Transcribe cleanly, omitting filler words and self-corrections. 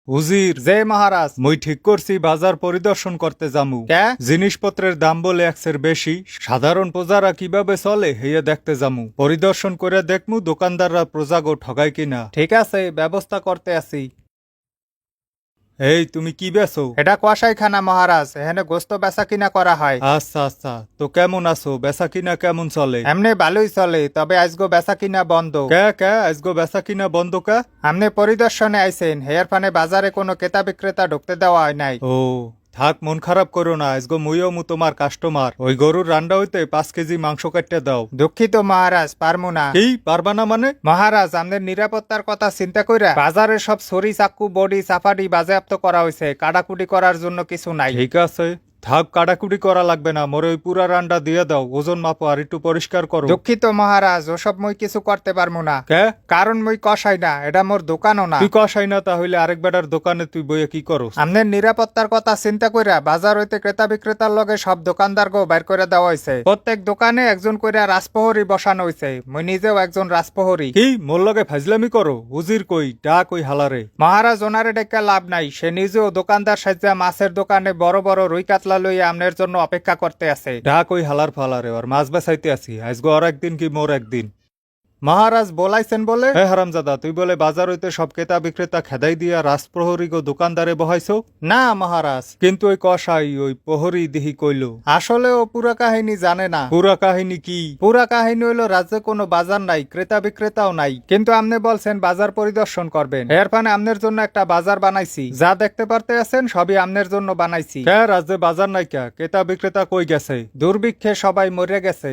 উজির যে মহারাজ মুই ঠিক করছি বাজার পরিদর্শন করতে যামু জিনিসপত্রের দাম বলে একসের বেশি সাধারণ প্রজারা কিভাবে চলে হেয়ে দেখতে যামু পরিদর্শন করে দেখমু দোকানদাররা প্রজাগো ঠগায় কিনা ঠিক আছে ব্যবস্থা করতে আসি এই তুমি কি বেছো এটা কসাইখানা মহারাজ, এখানে গোস্ত বেচা কিনা করা হয়। আচ্ছা আচ্ছা তো কেমন আছো বেচা কিনা কেমন চলে এমনি ভালোই চলে, তবে আজগো বেচা কিনা বন্ধ। কে আজগো বেচা কিনা বন্ধ কা আপনি পরিদর্শনে আইছেন, হেয়ার ফানে বাজারে কোনো ক্রেতা বিক্রেতা ঢুকতে দেওয়া হয় নাই। ও থাক মন খারাপ করো না আজগো মুইও মু তোমার কাস্টমার ওই গরুর রান্ডা হইতে 5 কেজি মাংস কাটতে দাও দুঃখিত মহারাজ, পারমু না। কি পারবা না মানে মহারাজ, আমাদের নিরাপত্তার কথা চিন্তা কইরা বাজারে সব ছড়ি চাক্কু বডি চাপাটি বাজেয়াপ্ত করা হয়েছে, কাটাকুটি করার জন্য কিছু নাই। ঠিক আছে থাক কাটাকুটি করা লাগবে না মোরে ওই পুরা রান্ডা দিয়ে দাও ওজন মাপো আর একটু পরিষ্কার করো দুঃখিত মহারাজ, ওসব মই কিছু করতে পারমু না, কে কারণ মই কসাই না, এটা মোর দোকানও না। তুই কষাই না তাহলে আরেক বেটার দোকানে তুই বইয়ে কি করো আমাদের নিরাপত্তার কথা চিন্তা কইরা বাজার হইতে ক্রেতা বিক্রেতার লগে সব দোকানদার গো বাইর করে দেওয়া হয়েছে। প্রত্যেক দোকানে একজন কইরা রাজপ্রহরী বসানো হয়েছে, মই নিজেও একজন রাজপ্রহরী। কি মোর লগে ফাজলামি করো উজির কই ডাক ওই হালারে মহারাজ, ওনারে ডেকে লাভ নাই, সে নিজেও দোকানদার সাজ্জা মাছের দোকানে বড় বড় রুই কাতলা লইয়া আমনের জন্য অপেক্ষা করতে আছে। ডাক ওই হালার ফালারে আর মাছ বেচাইতে আসি আজগো আর একদিন কি মোর একদিন মহারাজ বলাইছেন বলে? হে হারামজাদা তুই বলে বাজার হইতে সব ক্রেতা বিক্রেতা খেদাই দিয়া রাজপ্রহরী গো দোকানদারে বহাইছো না মহারাজ, কিন্তু ওই কষাই ওই প্রহরী দিহি কইলো আসলে ও পুরা কাহিনী জানে না। পুরা কাহিনী কি পুরা কাহিনী হইলো রাজ্যে কোনো বাজার নাই, ক্রেতা বিক্রেতাও নাই, কিন্তু আপনি বলছেন বাজার পরিদর্শন করবেন, এর ফানে আমনের জন্য একটা বাজার বানাইছি, যা দেখতে পারতে আছেন সবই আমনের জন্য বানাইছি। কে রাজ্যে বাজার নাই কে ক্রেতা বিক্রেতা কই গেছে দুর্ভিক্ষে সবাই মরে গেছে।